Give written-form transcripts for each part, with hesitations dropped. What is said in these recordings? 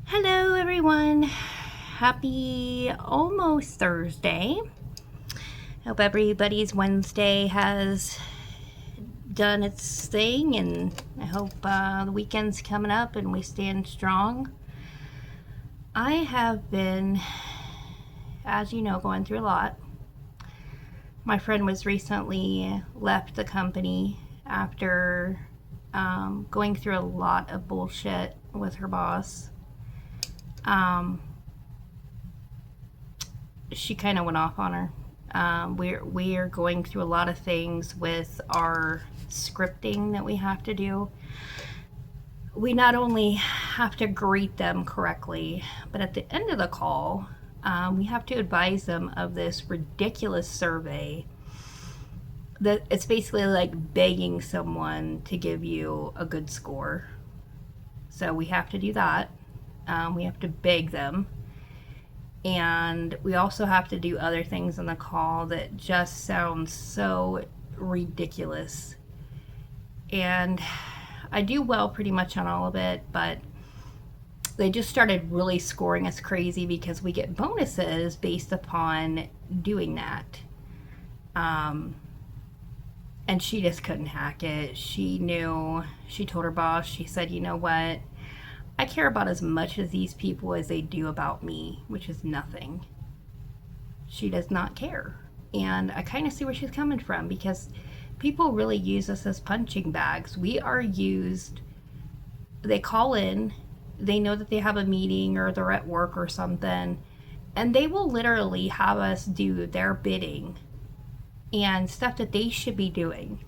Hello, everyone. Happy almost Thursday. Hope everybody's Wednesday has done its thing, and I hope the weekend's coming up and we stand strong. I have been, as you know, going through a lot. My friend was recently left the company after going through a lot of bullshit with her boss. She kind of went off on her. We are going through a lot of things with our scripting that we have to do. We not only have to greet them correctly, but at the end of the call, we have to advise them of this ridiculous survey that it's basically like begging someone to give you a good score. So we have to do that. We have to beg them. And we also have to do other things on the call that just sound so ridiculous. And I do well pretty much on all of it, but they just started really scoring us crazy because we get bonuses based upon doing that. And she just couldn't hack it. She knew, she told her boss, she said, you know what? I care about as much as these people as they do about me, which is nothing. She does not care. And I kind of see where she's coming from because people really use us as punching bags. We are used, they call in, they know that they have a meeting or they're at work or something, and they will literally have us do their bidding and stuff that they should be doing,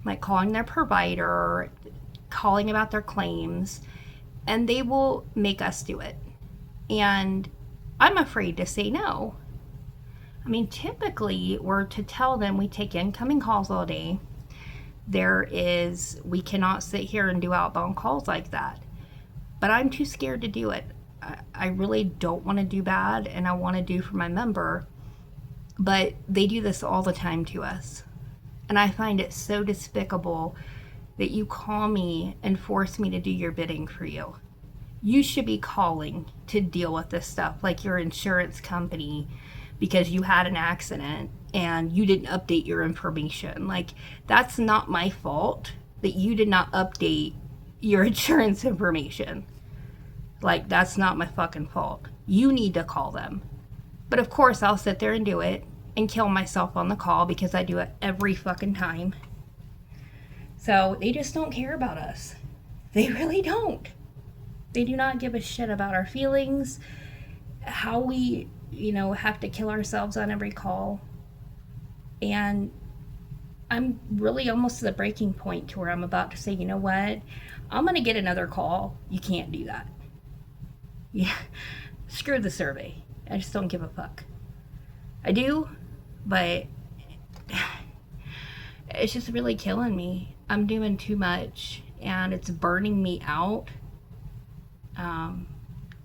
like calling their provider, calling about their claims, and they will make us do it. And I'm afraid to say no. I mean, typically, we're to tell them we take incoming calls all day. We cannot sit here and do outbound calls like that. But I'm too scared to do it. I really don't want to do bad, and I want to do for my member. But they do this all the time to us. And I find it so despicable that you call me and force me to do your bidding for you. You should be calling to deal with this stuff, like your insurance company, because you had an accident and you didn't update your information. Like, that's not my fault that you did not update your insurance information. Like, that's not my fucking fault. You need to call them. But of course, I'll sit there and do it and kill myself on the call because I do it every fucking time. So they just don't care about us. They really don't. They do not give a shit about our feelings, how we, have to kill ourselves on every call. And I'm really almost to the breaking point to where I'm about to say, you know what? I'm going to get another call. You can't do that. Yeah. Screw the survey. I just don't give a fuck. I do, but it's just really killing me. I'm doing too much and it's burning me out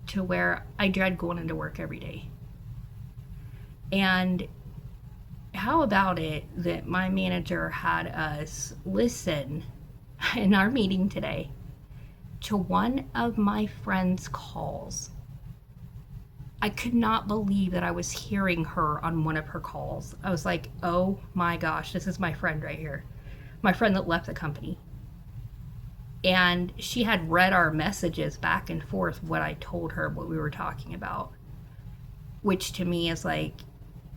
to where I dread going into work every day. And how about it that my manager had us listen in our meeting today to one of my friend's calls? I could not believe that I was hearing her on one of her calls. I was like, oh my gosh, this is my friend right here. My friend that left the company. And she had read our messages back and forth, what I told her, what we were talking about, which to me is like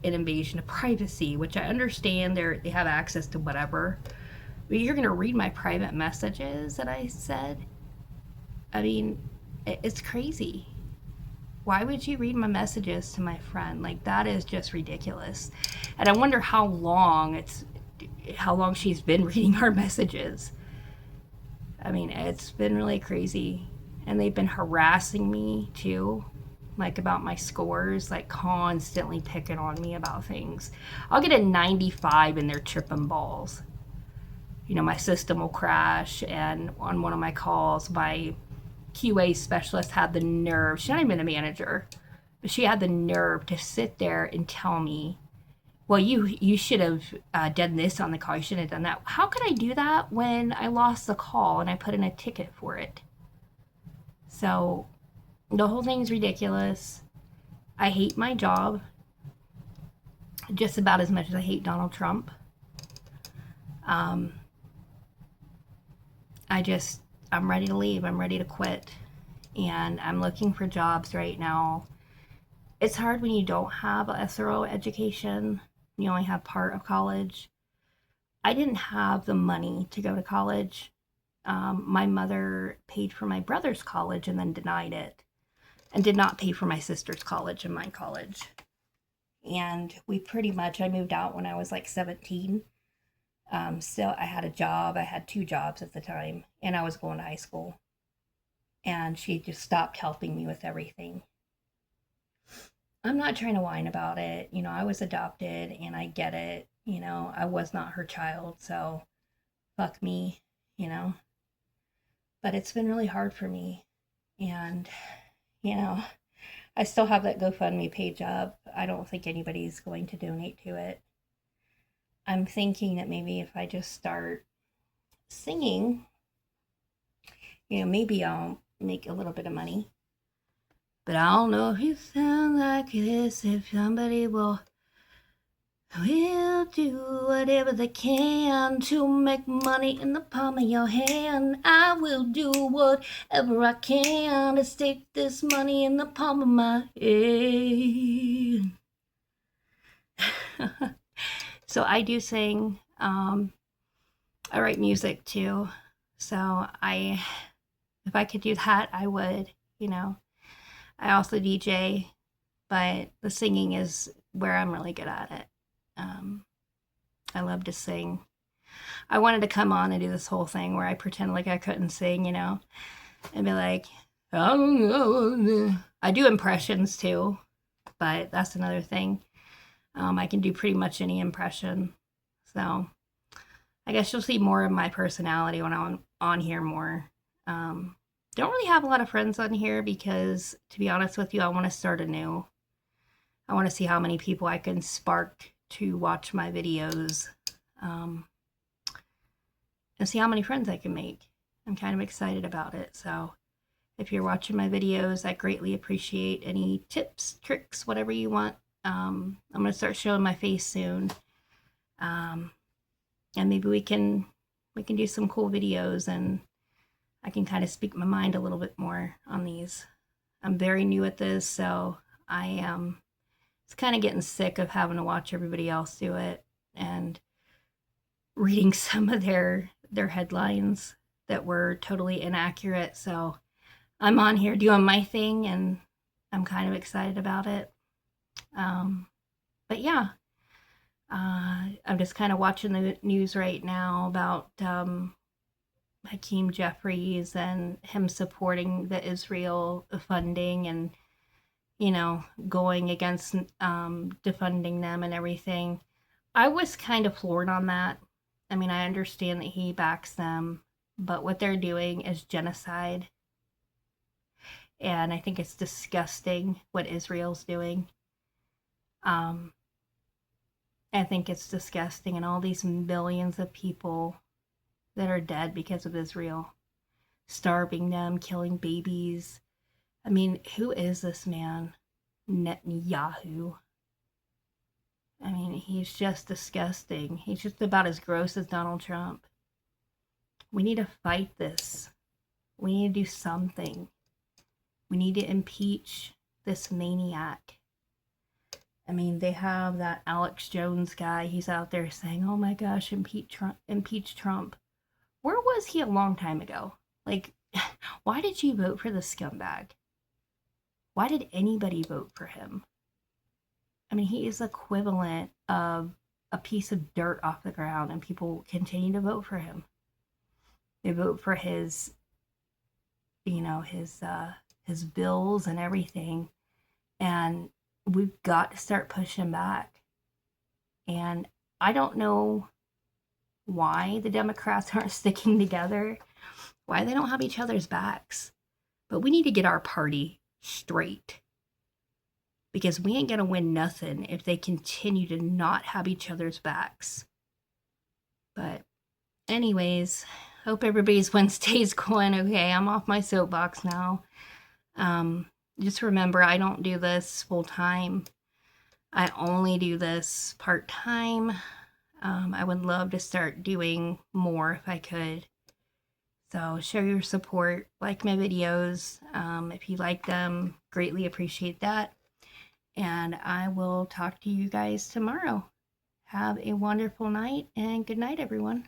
an invasion of privacy, which I understand they have access to whatever. But you're going to read my private messages that I said? I mean, it's crazy. Why would you read my messages to my friend? Like, that is just ridiculous. And I wonder how long she's been reading our messages. I mean, it's been really crazy. And they've been harassing me too, like about my scores, like constantly picking on me about things. I'll get a 95 and they're tripping balls. My system will crash, and on one of my calls, my QA specialist had the nerve, she's not even a manager, but she had the nerve to sit there and tell me, well, you should have done this on the call, you should have done that. How could I do that when I lost the call and I put in a ticket for it? So The whole thing's ridiculous. I hate my job just about as much as I hate Donald Trump. Um, I'm ready to leave. I'm ready to quit. And I'm looking for jobs right now. It's hard when you don't have a SRO education, you only have part of college. I didn't have the money to go to college. My mother paid for my brother's college and then denied it, and did not pay for my sister's college and my college. And I moved out when I was like 17. Still, I had a job. I had 2 jobs at the time, and I was going to high school. And she just stopped helping me with everything. I'm not trying to whine about it. I was adopted and I get it. I was not her child, so fuck me, you know. But it's been really hard for me. And, you know, I still have that GoFundMe page up. I don't think anybody's going to donate to it. I'm thinking that maybe if I just start singing, maybe I'll make a little bit of money. But I don't know if you sound like this, if somebody will do whatever they can to make money in the palm of your hand. I will do whatever I can to stick this money in the palm of my hand. So I do sing. I write music too. So if I could do that, I would, I also DJ, but the singing is where I'm really good at it. I love to sing. I wanted to come on and do this whole thing where I pretend like I couldn't sing, and be like, I do impressions too, but that's another thing. I can do pretty much any impression. So I guess you'll see more of my personality when I'm on here more. Don't really have a lot of friends on here because, to be honest with you, I want to start anew. I want to see how many people I can spark to watch my videos, and see how many friends I can make. I'm kind of excited about it. So if you're watching my videos, I greatly appreciate any tips, tricks, whatever you want. I'm going to start showing my face soon. And maybe we can do some cool videos, and I can kind of speak my mind a little bit more on these. I'm very new at this, so I am it's kind of getting sick of having to watch everybody else do it and reading some of their headlines that were totally inaccurate. So I'm on here doing my thing, and I'm kind of excited about it. But yeah, I'm just kind of watching the news right now about Hakeem Jeffries and him supporting the Israel funding and, going against defunding them and everything. I was kind of floored on that. I mean, I understand that he backs them, but what they're doing is genocide. And I think it's disgusting what Israel's doing. I think it's disgusting, and all these millions of people that are dead because of Israel, starving them, killing babies. I mean, who is this man? Netanyahu. I mean, he's just disgusting. He's just about as gross as Donald Trump. We need to fight this. We need to do something. We need to impeach this maniac. I mean, they have that Alex Jones guy. He's out there saying, oh my gosh, impeach Trump, impeach Trump. Where was he a long time ago? Like, why did you vote for this scumbag? Why did anybody vote for him? I mean, he is equivalent of a piece of dirt off the ground, and people continue to vote for him. They vote for his, his bills and everything. And we've got to start pushing back. And I don't know why the Democrats aren't sticking together, why they don't have each other's backs. But we need to get our party straight, because we ain't gonna win nothing if they continue to not have each other's backs. But anyways, hope everybody's Wednesday's going okay. I'm off my soapbox now. just remember, I don't do this full time. I only do this part time. I would love to start doing more if I could. So share your support, like my videos. If you like them, greatly appreciate that. And I will talk to you guys tomorrow. Have a wonderful night and good night, everyone.